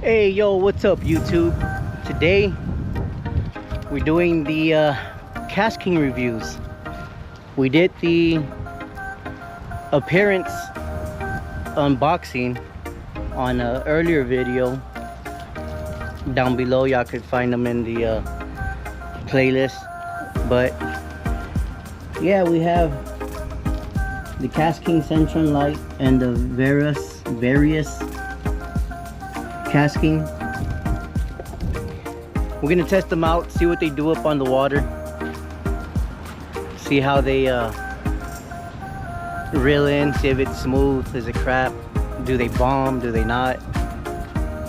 Hey yo, what's up YouTube? Today we're doing the Kastking reviews. We did the appearance unboxing on an earlier video. Down below y'all could find them in the playlist. But yeah, we have the Kastking Centron Light and the Verus Kastking. We're gonna test them out, see what they do up on the water, see how they reel in, see if it's smooth, is it crap, do they bomb, do they not.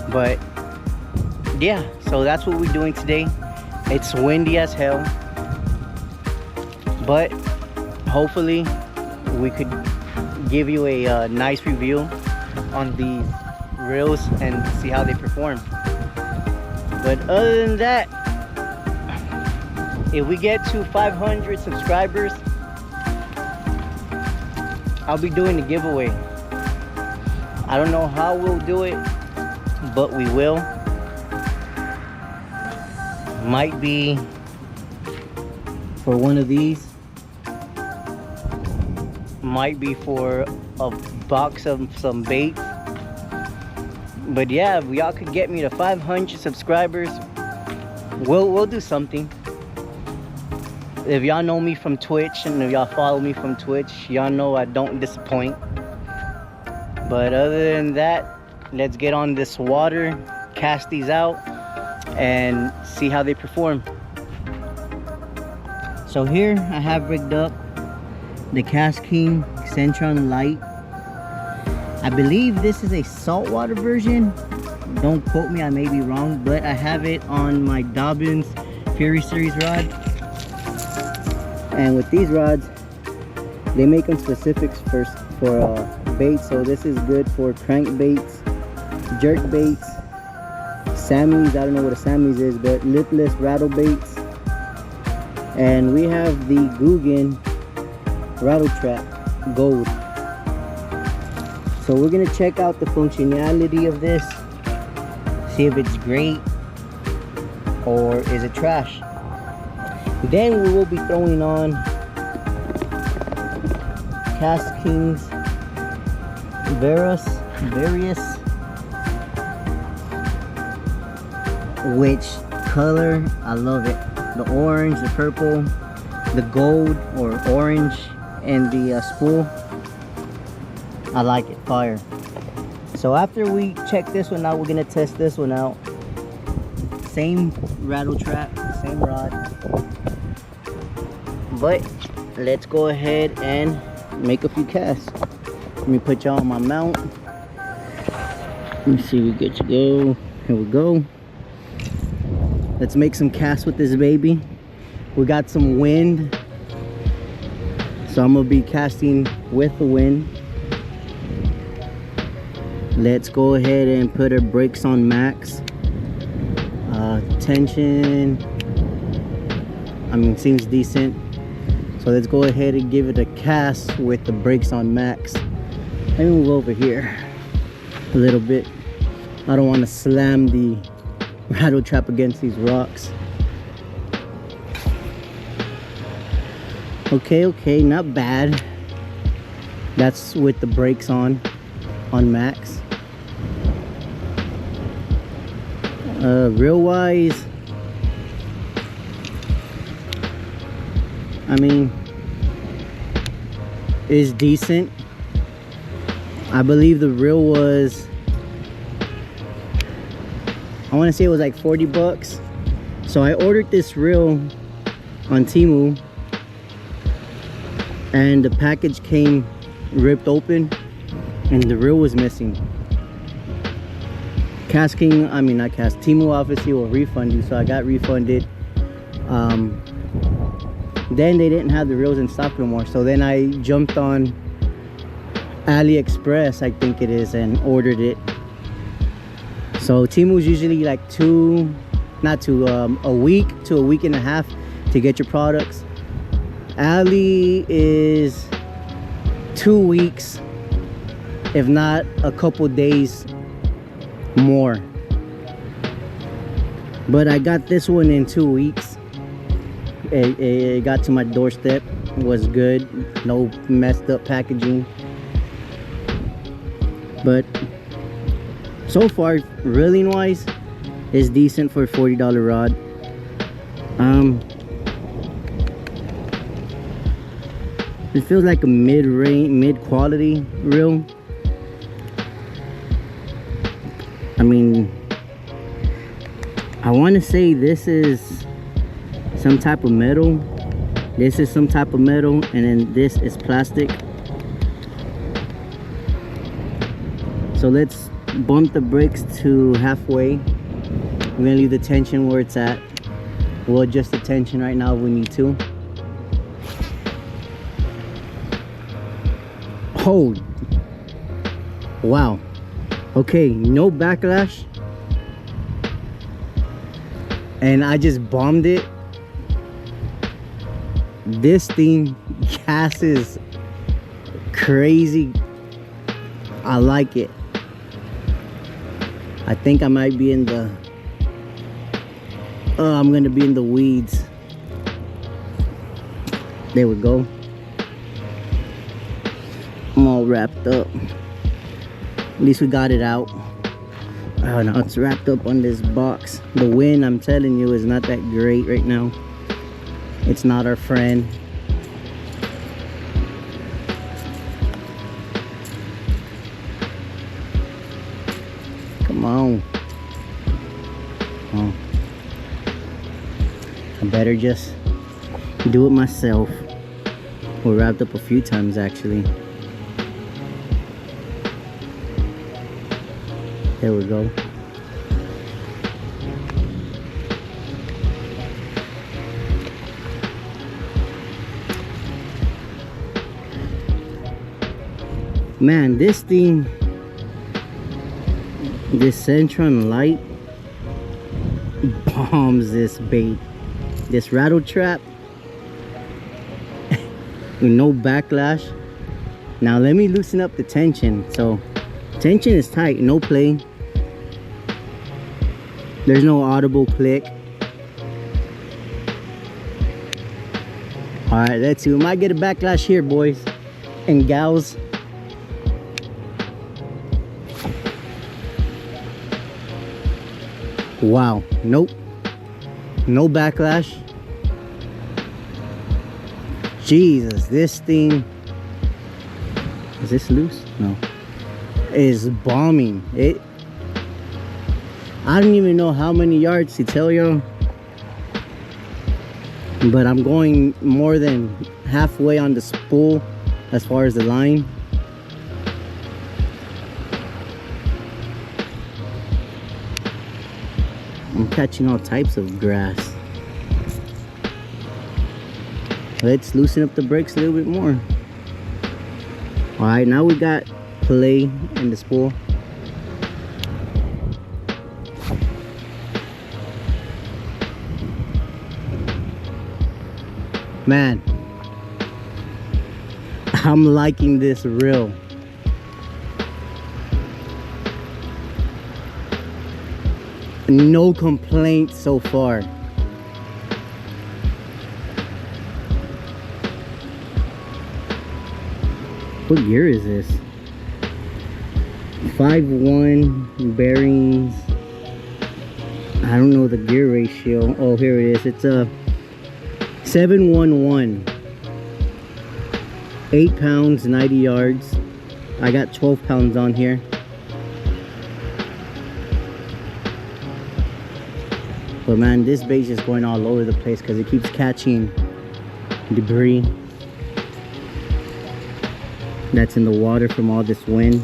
But yeah, so that's what we're doing today. It's windy as hell, but hopefully we could give you a nice review on these reels and see how they perform. But other than that, if we get to 500 subscribers, I'll be doing the giveaway. I don't know how we'll do it, but we will. Might be for one of these, might be for a box of some bait. But yeah, if y'all could get me to 500 subscribers, we'll do something. If y'all know me from Twitch and if y'all follow me from Twitch, y'all know I don't disappoint. But other than that, let's get on this water, cast these out, and see how they perform. So here I have rigged up the Kastking Centron Light. I believe this is a saltwater version. Don't quote me, I may be wrong, but I have it on my Dobbins Fury Series rod. And with these rods, they make them specifics for baits. So this is good for crankbaits, jerk baits, Sammies. I don't know what a Sammies is, but lipless rattle baits. And we have the Guggen rattle trap gold. So we're gonna check out the functionality of this, see if it's great or is it trash. Then we will be throwing on Kastking's Verus, which color, I love it. The orange, the purple, the gold or orange, and the spool. I like it, fire. So after we check this one out, we're gonna test this one out. Same rattle trap, same rod. But let's go ahead and make a few casts. Let me put y'all on my mount. Let me see, we good to go. Here we go. Let's make some casts with this baby. We got some wind, so I'm gonna be casting with the wind. Let's go ahead and put our brakes on max. Tension, I mean, seems decent. So let's go ahead and give it a cast with the brakes on max. Let me move over here a little bit. I don't want to slam the rattle trap against these rocks. Okay, not bad. That's with the brakes on max. Reel wise, I mean, is decent. I believe the reel was, I want to say it was like 40 bucks. So I ordered this reel on Temu and the package came ripped open and the reel was missing. Kastking, I mean not Kast, Temu obviously will refund you, so I got refunded. Then they didn't have the reels in stock no more, so then I jumped on AliExpress, I think it is, and ordered it. So Temu's usually like a week to a week and a half to get your products. Ali is 2 weeks, if not a couple days more. But I got this one in 2 weeks. It got to my doorstep. It was good, no messed up packaging. But so far, reeling wise, it's decent for a $40 rod. It feels like a mid quality reel. I mean, I want to say this is some type of metal. This is some type of metal, and then this is plastic. So let's bump the brakes to halfway. We're gonna leave the tension where it's at. We'll adjust the tension right now if we need to. Oh, wow. Okay, no backlash. And I just bombed it. This thing casts crazy. I like it. I think I might be in the I'm gonna be in the weeds. There we go. I'm all wrapped up. At least we got it out. Oh no, it's wrapped up on this box. The wind, I'm telling you, is not that great right now. It's not our friend. Come on. Oh. I better just do it myself. We're wrapped up a few times actually. There we go. Man, this thing, this Centron light bombs this bait. This rattle trap with no backlash. Now let me loosen up the tension. So tension is tight, no play. There's no audible click. All right, let's see. We might get a backlash here, boys and gals. Wow, nope, no backlash. Jesus, this thing, is this loose? No, is bombing it. I don't even know how many yards to tell you, but I'm going more than halfway on the spool as far as the line. I'm catching all types of grass. Let's loosen up the brakes a little bit more. All right, now we got play in the spool. Man, I'm liking this reel. No complaints so far. What gear is this? 5.1 bearings. I don't know the gear ratio. Oh, here it is. It's a 711. 8 pounds, 90 yards. I got 12 pounds on here. But man, this bait's just going all over the place because it keeps catching debris that's in the water from all this wind.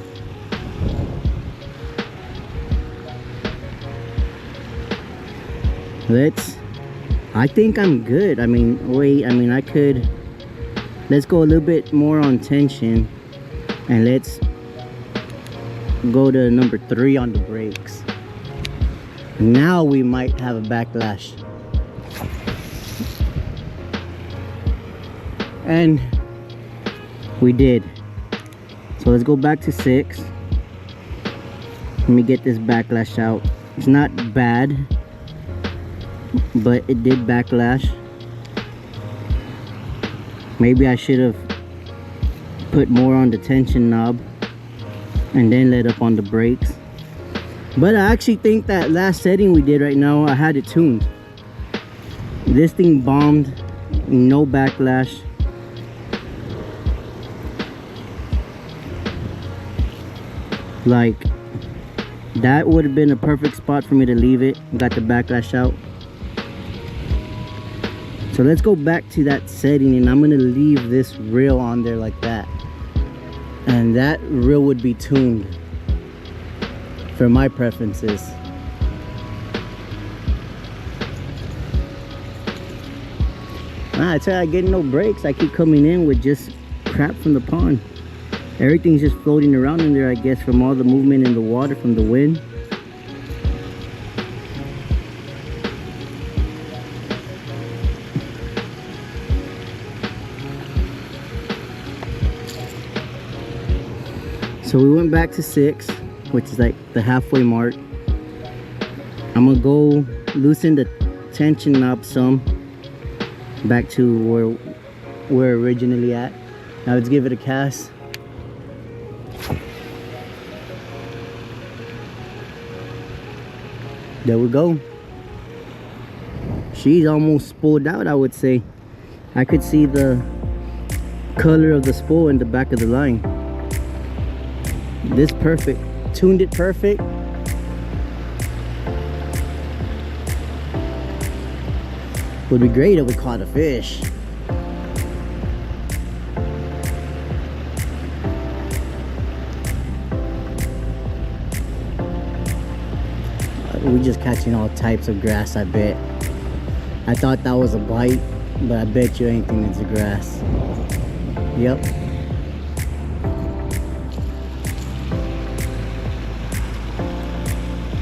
I think I'm good. I mean, wait, I mean, let's go a little bit more on tension, and let's go to number 3 on the brakes. Now we might have a backlash. And we did. So let's go back to 6. Let me get this backlash out. It's not bad. but it did backlash. Maybe I should have put more on the tension knob and then let up on the brakes. But I actually think that last setting we did right now, I had it tuned. This thing bombed, no backlash. Like, that would have been a perfect spot for me to leave it. Got the backlash out. So let's go back to that setting, and I'm gonna leave this reel on there like that. And that reel would be tuned for my preferences. I tell you, I get no breaks. I keep coming in with just crap from the pond. Everything's just floating around in there, I guess, from all the movement in the water from the wind. So we went back to 6, which is like the halfway mark. I'm gonna go loosen the tension knob some back to where we're originally at. Now let's give it a cast. There we go. She's almost spooled out, I would say. I could see the color of the spool in the back of the line. This perfect. Tuned it perfect. Would be great if we caught a fish. We're just catching all types of grass, I bet. I thought that was a bite, but I bet you anything it's a grass. Yep.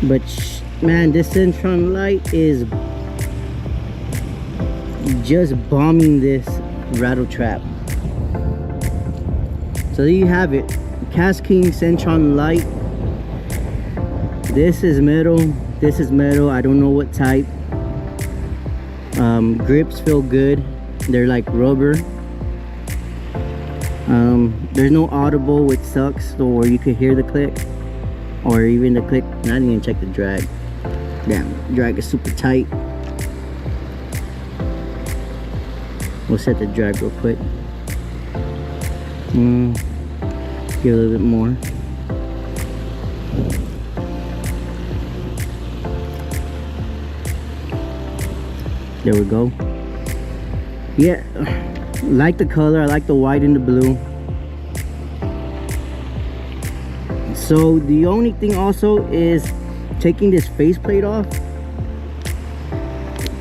But man, this Centron light is just bombing this rattle trap. So there you have it. Kastking Centron light. This is metal. This is metal. I don't know what type. Grips feel good. They're like rubber. There's no audible, which sucks, or you could hear the click, or even the click. I didn't even check the drag. Damn, drag is super tight. We'll set the drag real quick. Give a little bit more. There we go. Yeah, like the color. I like the white and the blue. So the only thing also is taking this faceplate off.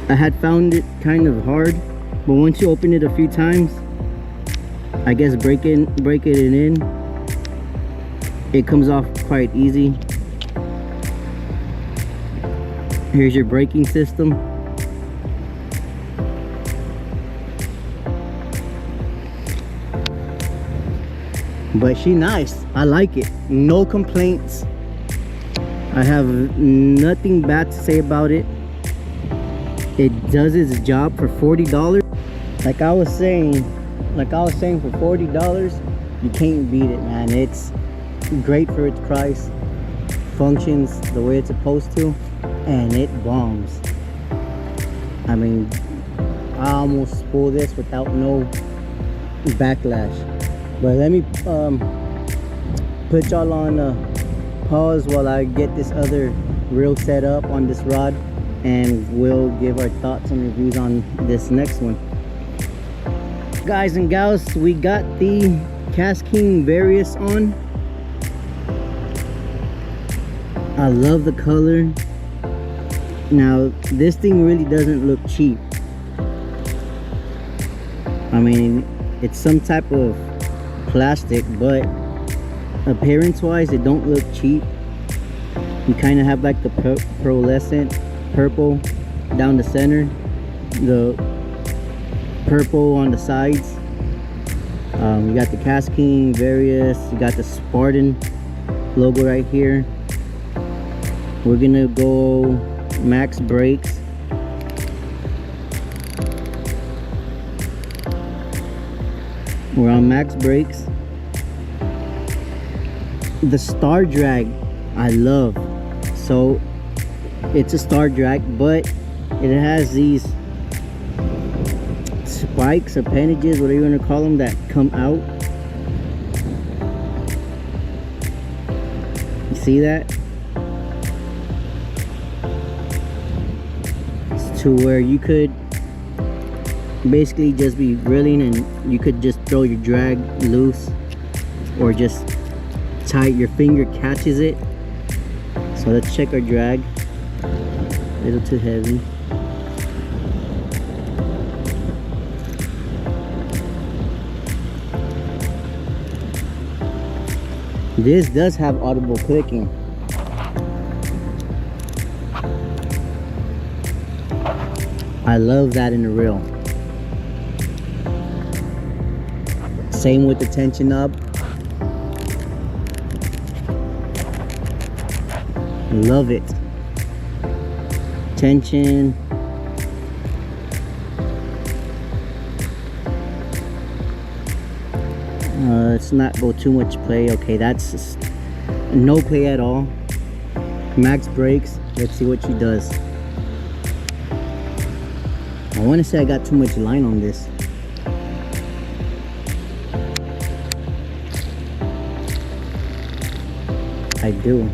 I had found it kind of hard, but once you open it a few times, I guess break it in, it comes off quite easy. Here's your braking system. But she nice. I like it. No complaints. I have nothing bad to say about it. It does its job for $40. Like I was saying for $40, you can't beat it, man. It's great for its price. Functions the way it's supposed to, and it bombs. I mean, I almost spooled this without no backlash. But let me put y'all on pause while I get this other reel set up on this rod, and we'll give our thoughts and reviews on this next one. Guys and gals, we got the Centron Verus on. I love the color. Now this thing really doesn't look cheap. I mean, it's some type of plastic, but appearance wise it don't look cheap. You kind of have like the pearlescent purple down the center, the purple on the sides. You got the Kastking Verus, you got the Spartan logo right here. We're gonna go max brakes. We're on max brakes. The star drag I love. So it's a star drag, but it has these spikes, appendages, whatever you want to call them, that come out. You see that? It's to where you could basically just be reeling and you could just throw your drag loose, or just tight, your finger catches it. So let's check our drag. A little too heavy. This does have audible clicking. I love that in the reel. Same with the tension knob. Love it. Tension. Let's not go too much play. Okay, that's just no play at all. Max brakes. Let's see what she does. I want to say I got too much line on this. I do.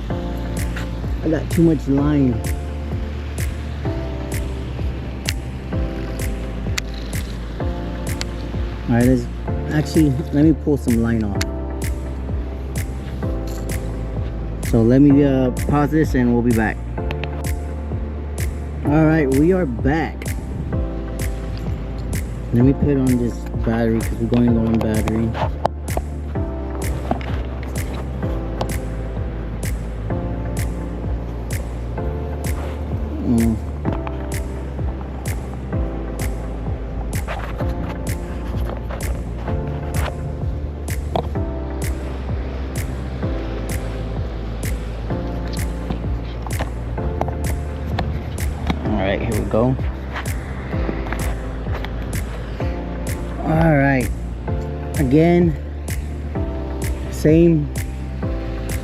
I got too much line. Alright, let's actually, let me pull some line off. So let me pause this and we'll be back. Alright, we are back. Let me put on this battery because we're going low on battery. Alright, here we go. Alright, again, same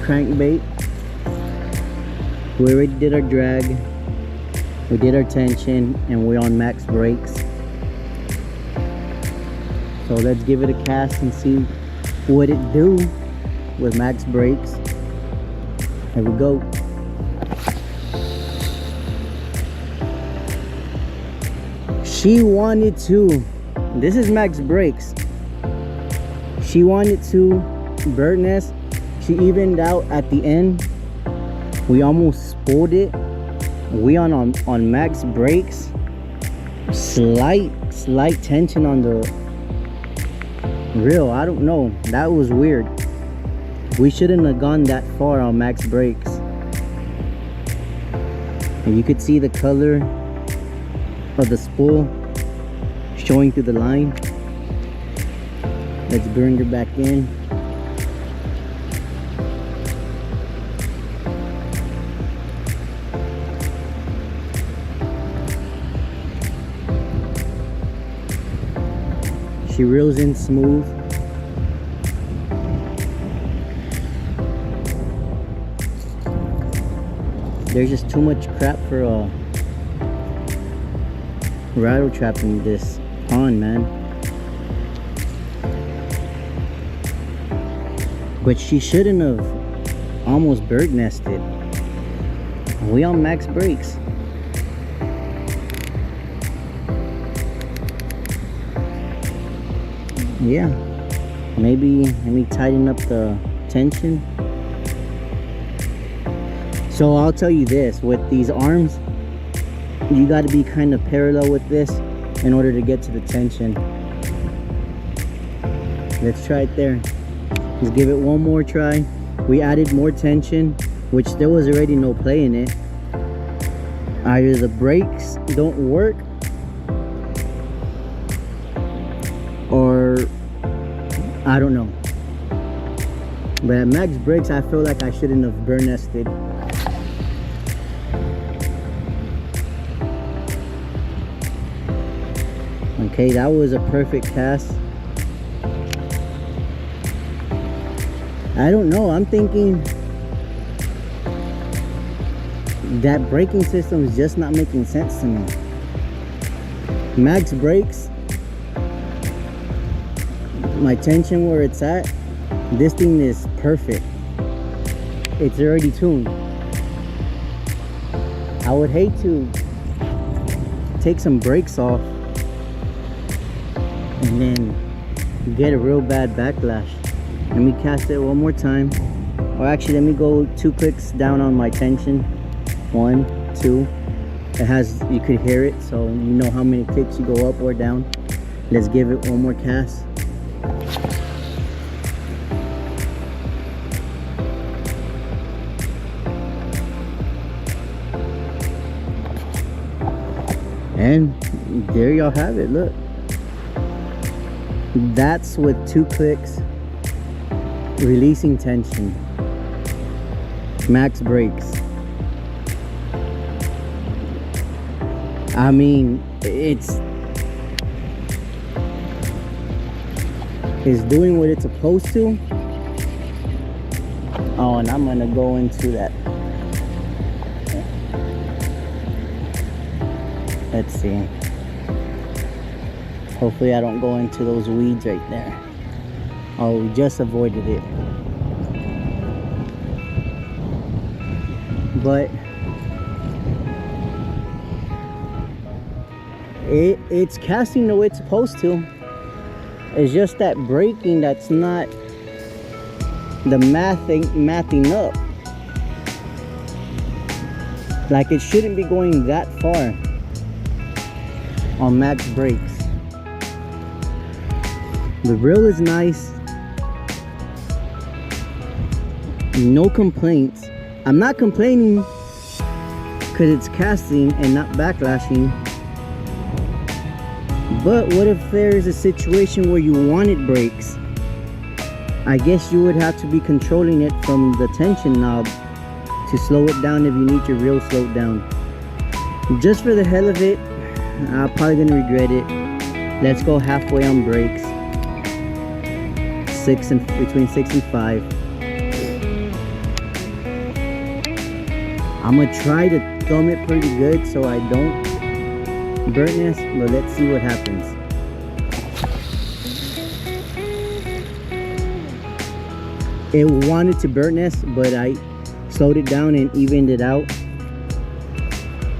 crankbait. We already did our drag, we did our tension, and we're on max brakes. So let's give it a cast and see what it do with max brakes. Here we go. She wanted to, this is max brakes. She wanted to bird nest. She evened out at the end. We almost spooled it. We on max brakes. Slight tension on the reel. I don't know. That was weird. We shouldn't have gone that far on max brakes. And you could see the color of the spool showing through the line. Let's bring her back in. She reels in smooth. There's just too much crap for a rattle trap in this pond, man. But she shouldn't have almost bird nested. We on max brakes. Yeah, maybe let me tighten up the tension. So I'll tell you this, with these arms, you got to be kind of parallel with this in order to get to the tension. Let's try it there. Let's give it one more try. We added more tension, which there was already no play in it. Either the brakes don't work, or I don't know. But at max brakes, I feel like I shouldn't have bird nested. Okay, that was a perfect cast. I don't know, I'm thinking that braking system is just not making sense to me. Max brakes, my tension where it's at, this thing is perfect. It's already tuned. I would hate to take some brakes off and then get a real bad backlash. Let me cast it one more time. Or actually, let me go 2 clicks down on my tension. 1, 2. It has, you could hear it, so you know how many clicks you go up or down. Let's give it one more cast. And there y'all have it, look. That's with 2 clicks, releasing tension. Max brakes. I mean, it's doing what it's supposed to. Oh, and I'm gonna go into that. Let's see. Hopefully I don't go into those weeds right there. Oh, we just avoided it. But it's casting the way it's supposed to. It's just that braking that's not, the math ain't mathing up. Like it shouldn't be going that far on max brakes. The reel is nice. No complaints. I'm not complaining because it's casting and not backlashing. But what if there's a situation where you wanted brakes? I guess you would have to be controlling it from the tension knob to slow it down if you need your reel slowed down. Just for the hell of it, I'm probably gonna regret it. Let's go halfway on brakes. Between 6 and 5. I'm gonna try to thumb it pretty good so I don't burn this, but let's see what happens. It wanted to burn this, but I slowed it down and evened it out.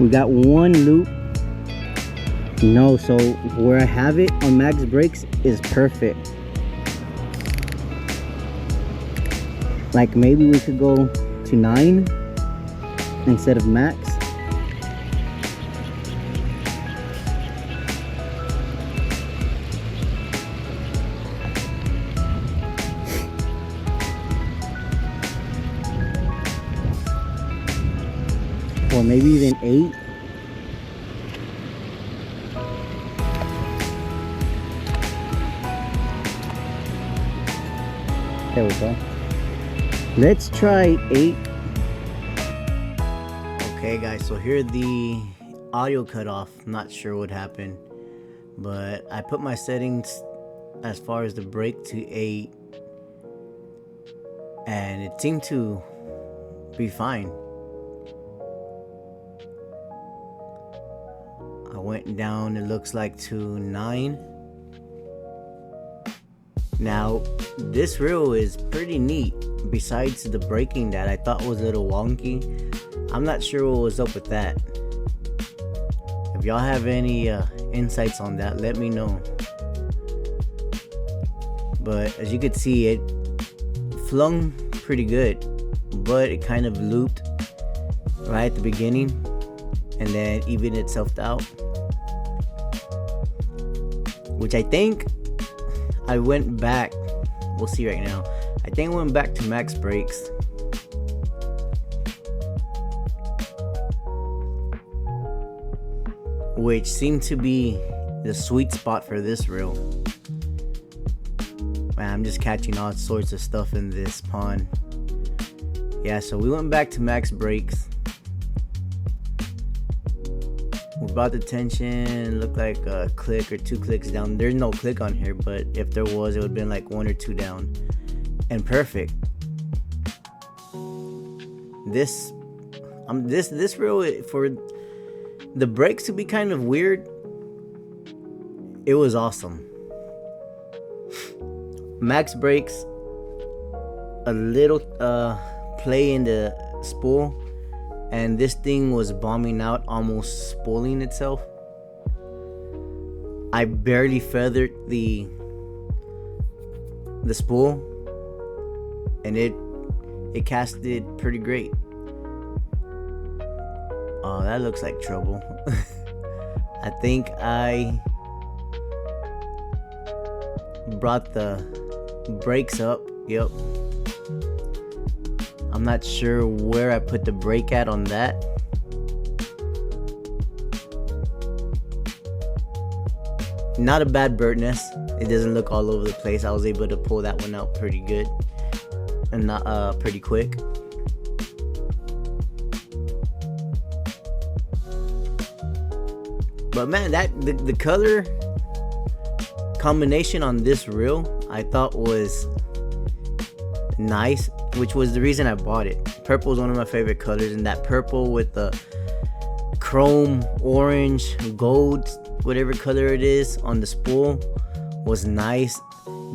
We got one loop. No, so where I have it on max brakes is perfect. Like maybe we could go to 9 instead of max. Or maybe even 8. There we go. Let's try 8. Okay guys, so here the audio cut off. Not sure what happened, but I put my settings as far as the brake to 8 and it seemed to be fine. I went down, it looks like, to 9. Now this reel is pretty neat. Besides the braking that I thought was a little wonky, I'm not sure what was up with that. If y'all have any insights on that, let me know. But as you could see, it flung pretty good, but it kind of looped right at the beginning and then evened itself out, which I think I went back. We'll see right now. I think I went back to max brakes. Which seemed to be the sweet spot for this reel. Man, I'm just catching all sorts of stuff in this pond. Yeah, so we went back to max brakes. We brought the tension, looked like a click or 2 clicks down. There's no click on here, but if there was, it would have been like 1 or 2 down. And perfect. this this reel, for the brakes to be kind of weird, it was awesome. Max brakes, a little play in the spool, and this thing was bombing out, almost spooling itself. I barely feathered the spool, and it casted pretty great. Oh, that looks like trouble. I think I brought the brakes up. Yep. I'm not sure where I put the brake at on that. Not a bad burnt nest. It doesn't look all over the place. I was able to pull that one out pretty good and not pretty quick. But man, the color combination on this reel I thought was nice, which was the reason I bought it. Purple is one of my favorite colors, and that purple with the chrome, orange, gold, whatever color it is on the spool was nice.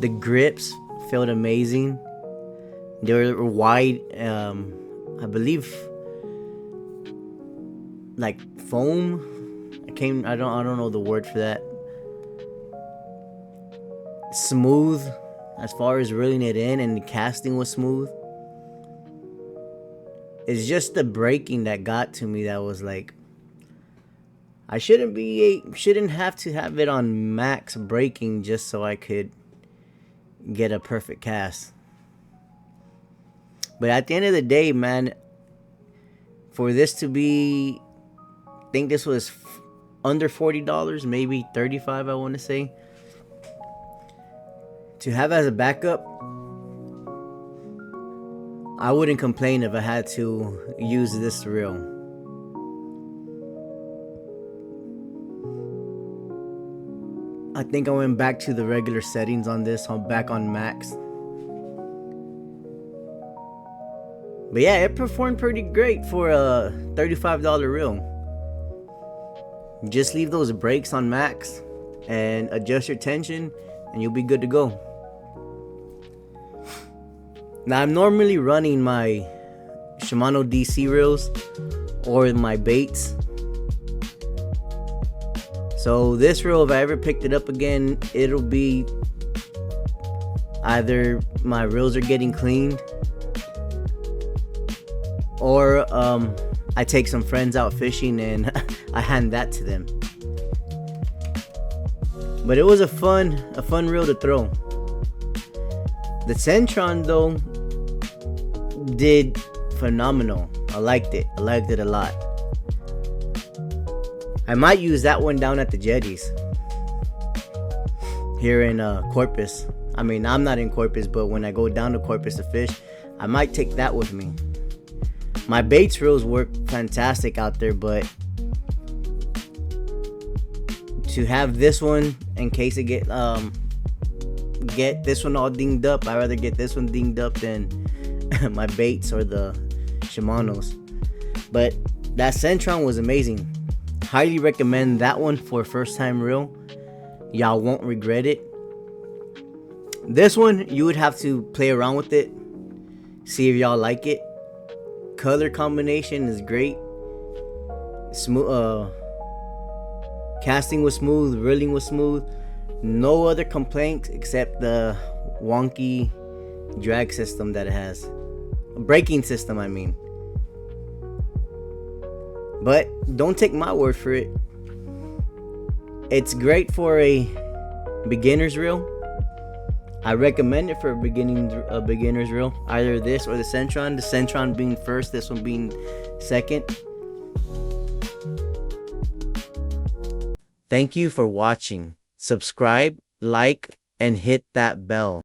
The grips felt amazing. They were wide, I believe, like foam. I don't know the word for that. Smooth as far as reeling it in, and the casting was smooth. It's just the braking that got to me. That was like, I shouldn't have to have it on max braking just so I could get a perfect cast. But at the end of the day, man, for this to be, I think this was under $40, maybe $35, I want to say. To have as a backup, I wouldn't complain if I had to use this reel. I think I went back to the regular settings on this. I'm back on max. But yeah, it performed pretty great for a $35 reel. Just leave those brakes on max and adjust your tension, and you'll be good to go. Now, I'm normally running my Shimano DC reels or my baits. So this reel, if I ever picked it up again, it'll be either my reels are getting cleaned, or I take some friends out fishing and I hand that to them. But it was a fun reel to throw. The Centron though did phenomenal. I liked it a lot. I might use that one down at the jetties here in Corpus. I mean, I'm not in Corpus, but when I go down to Corpus to fish, I might take that with me. My baits reels work fantastic out there, but to have this one in case it get this one all dinged up, I'd rather get this one dinged up than my baits or the Shimanos. But that Centron was amazing. Highly recommend that one for a first time reel. Y'all won't regret it. This one, you would have to play around with it, see if y'all like it. Color combination is great. Smooth, casting was smooth, reeling was smooth. No other complaints except the wonky drag system that it has. Braking system, I mean. But don't take my word for it. It's great for a beginner's reel. I recommend it for a beginner's reel. Either this or the Centron. The Centron being first, this one being second. Thank you for watching. Subscribe, like, and hit that bell.